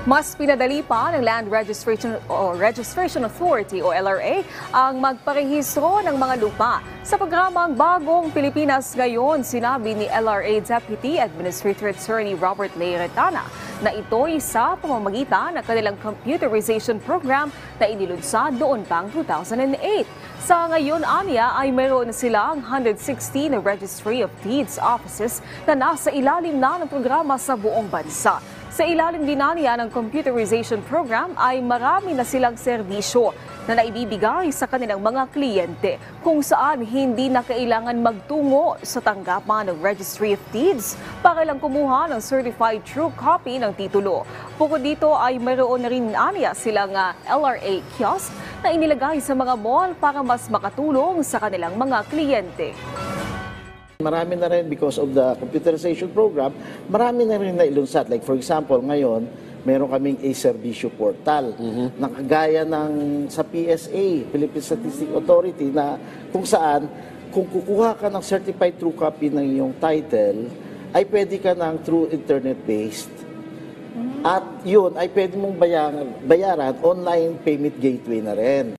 Mas pinadali pa ng Land Registration Authority o LRA ang magparehistro ng mga lupa. Sa programang Bagong Pilipinas Ngayon, sinabi ni LRA Deputy Administrator Attorney Robert Leyretana na ito'y sa pamamagitan ng kanilang computerization program na inilunsad doon pang 2008. Sa ngayon, aniya ay mayroon na silang 116 na Registry of Deeds offices na nasa ilalim na ng programa sa buong bansa. Sa ilalim din niya ng computerization program ay marami na silang serbisyo na naibibigay sa kanilang mga kliyente kung saan hindi na kailangan magtungo sa tanggapan ng Registry of Deeds para lang kumuha ng certified true copy ng titulo. Bukod dito ay mayroon na rin niya silang LRA kiosk na inilagay sa mga mall para mas makatulong sa kanilang mga kliyente. Marami na rin because of the computerization program, marami na rin nailunsad. Like for example, ngayon, meron kaming e-servicio portal na kagaya ng sa PSA, Philippine Statistics Authority, na kung saan, kung kukuha ka ng certified true copy ng iyong title, ay pwede ka ng through internet-based. At yun ay pwede mong bayaran online payment gateway na rin.